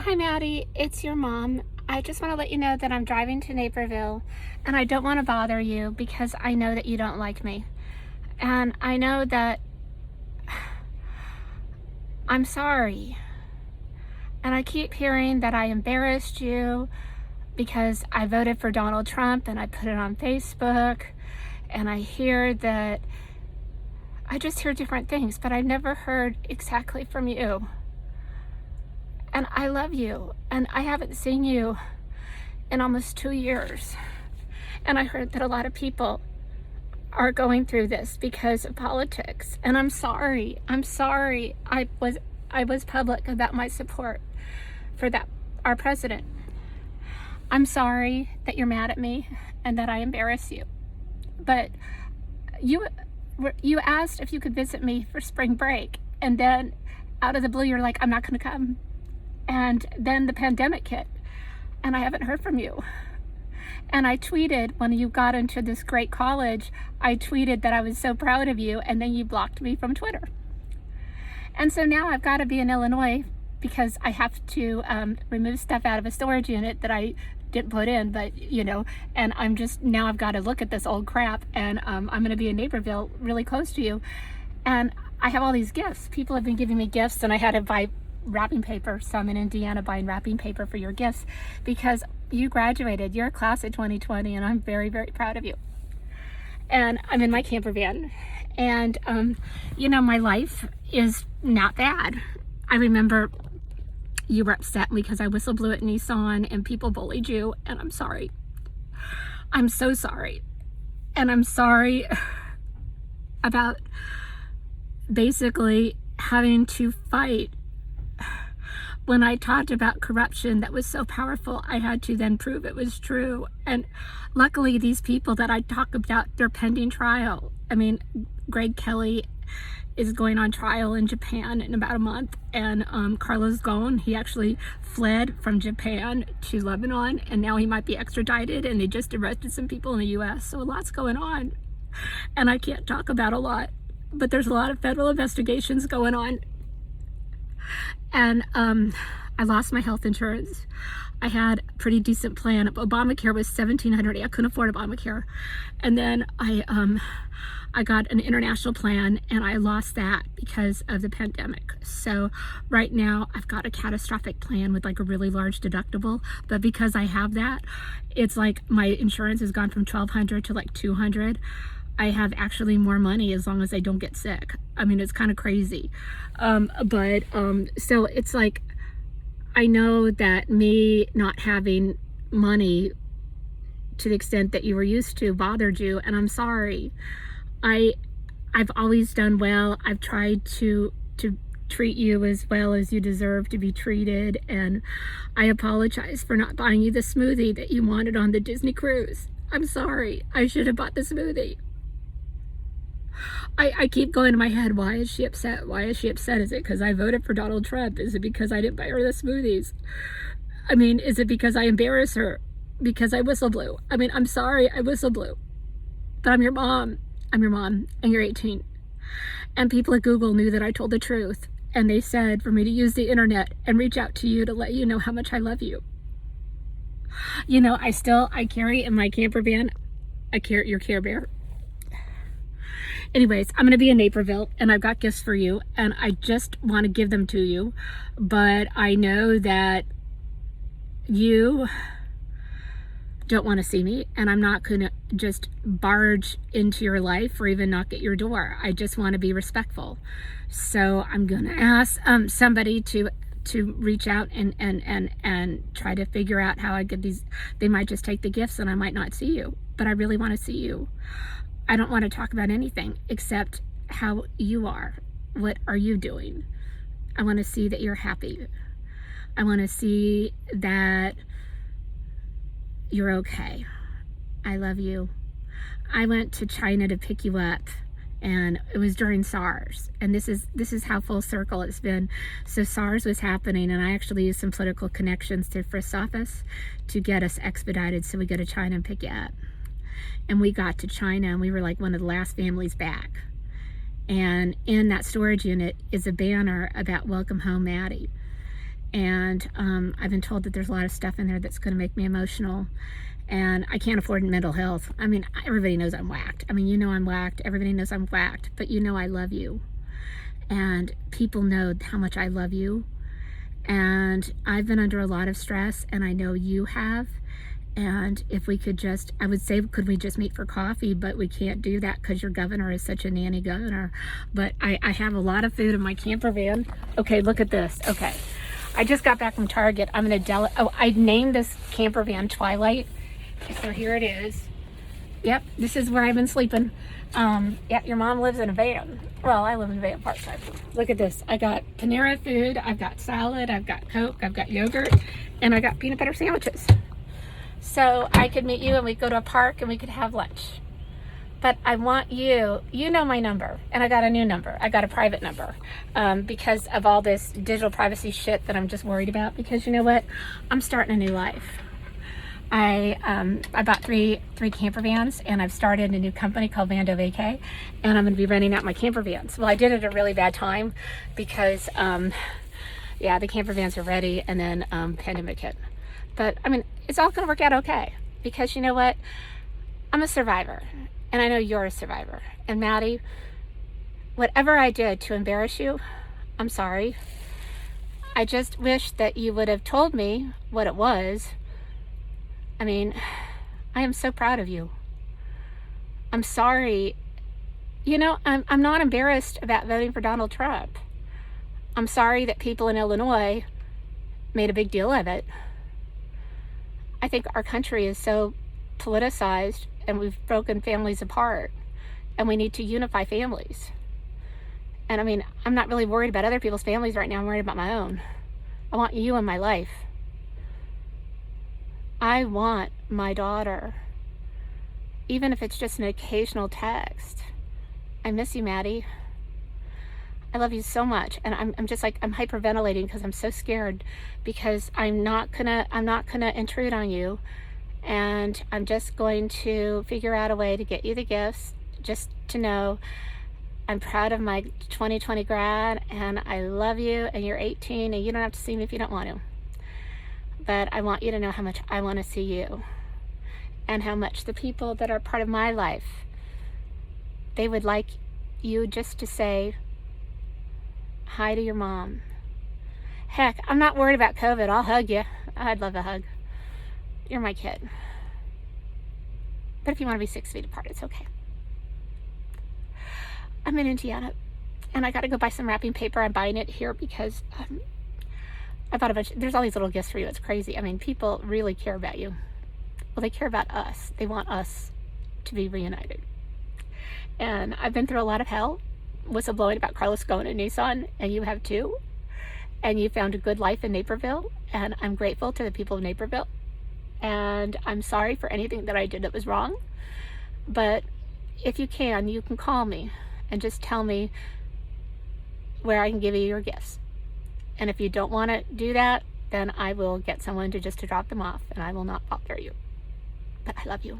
Hi Maddie, it's your mom. I just want to let you know that I'm driving to Naperville and I don't want to bother you because I know that you don't like me. And I know that I'm sorry. And I keep hearing that I embarrassed you because I voted for Donald Trump and I put it on Facebook. And I hear that, I just hear different things, but I've never heard exactly from you. And I love you, and I haven't seen you in almost 2 years. And I heard that a lot of people are going through this because of politics. And I'm sorry. I'm sorry. I was public about my support for our president. I'm sorry that you're mad at me and that I embarrass you. But you asked if you could visit me for spring break, and then out of the blue you're like, I'm not going to come. And then the pandemic hit, and I haven't heard from you. And I tweeted when you got into this great college, I tweeted that I was so proud of you, and then you blocked me from Twitter. And so now I've got to be in Illinois because I have to remove stuff out of a storage unit that I didn't put in, but and now I've got to look at this old crap, and I'm going to be in Naperville, really close to you. And I have all these gifts. People have been giving me gifts, and I had to buy wrapping paper. So I'm in Indiana buying wrapping paper for your gifts because you graduated. You're a class of 2020, and I'm very, very proud of you. And I'm in my camper van, and my life is not bad. I remember you were upset because I whistle blew at Nissan and people bullied you, and I'm sorry. I'm so sorry. And I'm sorry about basically having to fight. When I talked about corruption that was so powerful, I had to then prove it was true. And luckily, these people that I talk about, they're pending trial. I mean, Greg Kelly is going on trial in Japan in about a month. And Carlos Ghosn, he actually fled from Japan to Lebanon, and now he might be extradited, and they just arrested some people in the US. So a lot's going on. And I can't talk about a lot, but there's a lot of federal investigations going on. And I lost my health insurance. I had a pretty decent plan. Obamacare was $1,700. I couldn't afford Obamacare. And then I got an international plan, and I lost that because of the pandemic. So right now I've got a catastrophic plan with like a really large deductible. But because I have that, it's like my insurance has gone from $1,200 to like $200. I have actually more money as long as I don't get sick. I mean, it's kind of crazy. So it's like, I know that me not having money to the extent that you were used to bothered you, and I'm sorry. I've always done well. I've tried to treat you as well as you deserve to be treated, and I apologize for not buying you the smoothie that you wanted on the Disney cruise. I'm sorry. I should have bought the smoothie. I keep going in my head, why is she upset? Why is she upset? Is it because I voted for Donald Trump? Is it because I didn't buy her the smoothies? I mean, is it because I embarrass her? Because I whistle blew? I mean, I'm sorry I whistle blew. But I'm your mom. I'm your mom, and you're 18. And people at Google knew that I told the truth. And they said for me to use the internet and reach out to you to let you know how much I love you. I carry in my camper van, your Care Bear. Anyways, I'm going to be in Naperville, and I've got gifts for you, and I just want to give them to you. But I know that you don't want to see me, and I'm not going to just barge into your life or even knock at your door. I just want to be respectful. So I'm going to ask somebody to reach out and try to figure out how I get these. They might just take the gifts, and I might not see you, but I really want to see you. I don't want to talk about anything except how you are. What are you doing? I want to see that you're happy. I want to see that you're okay. I love you. I went to China to pick you up, and it was during SARS. And this is how full circle it's been. So SARS was happening, and I actually used some political connections through Frist's office to get us expedited so we go to China and pick you up. And we got to China, and we were like one of the last families back. And in that storage unit is a banner about Welcome Home, Maddie. and I've been told that there's a lot of stuff in there that's going to make me emotional, and I can't afford mental health. I mean, everybody knows I'm whacked. I mean, you know I'm whacked. Everybody knows I'm whacked, but you know I love you, and people know how much I love you, and I've been under a lot of stress, and I know you have. And if we could just, I would say, could we just meet for coffee? But we can't do that because your governor is such a nanny governor. But I have a lot of food in my camper van. Okay, look at this. Okay, I just got back from Target. I'm gonna I named this camper van Twilight. So here it is. Yep, this is where I've been sleeping. Yeah, your mom lives in a van. Well, I live in a van part-time. Look at this. I got Panera food, I've got salad, I've got Coke, I've got yogurt, and I got peanut butter sandwiches. So I could meet you and we'd go to a park and we could have lunch. But I want you know my number, and I got a new number. I got a private number because of all this digital privacy shit that I'm just worried about, because you know what? I'm starting a new life. I bought three camper vans, and I've started a new company called Vando Vacay, and I'm going to be renting out my camper vans. Well, I did it at a really bad time because, yeah, the camper vans are ready, and then pandemic hit. But I mean, it's all going to work out okay, because you know what? I'm a survivor, and I know you're a survivor. And Maddie, whatever I did to embarrass you, I'm sorry. I just wish that you would have told me what it was. I mean, I am so proud of you. I'm sorry. You know, I'm not embarrassed about voting for Donald Trump. I'm sorry that people in Illinois made a big deal of it. I think our country is so politicized, and we've broken families apart, and we need to unify families. And I mean, I'm not really worried about other people's families right now. I'm worried about my own. I want you in my life. I want my daughter, even if it's just an occasional text. I miss you, Maddie. I love you so much, and I'm just like, I'm hyperventilating because I'm so scared, because I'm not gonna intrude on you, and I'm just going to figure out a way to get you the gifts, just to know I'm proud of my 2020 grad, and I love you, and you're 18, and you don't have to see me if you don't want to. But I want you to know how much I want to see you, and how much the people that are part of my life, they would like you just to say hi to your mom. Heck, I'm not worried about COVID. I'll hug you. I'd love a hug. You're my kid. But if you want to be 6 feet apart, it's okay. I'm in Indiana, and I got to go buy some wrapping paper. I'm buying it here because I bought a bunch. There's all these little gifts for you. It's crazy. I mean, people really care about you. Well, they care about us. They want us to be reunited. And I've been through a lot of hell, whistleblowing about Carlos going to Nissan, and you have too. And you found a good life in Naperville, and I'm grateful to the people of Naperville. And I'm sorry for anything that I did that was wrong. But if you can call me and just tell me where I can give you your gifts. And if you don't want to do that, then I will get someone to drop them off, and I will not bother you. But I love you.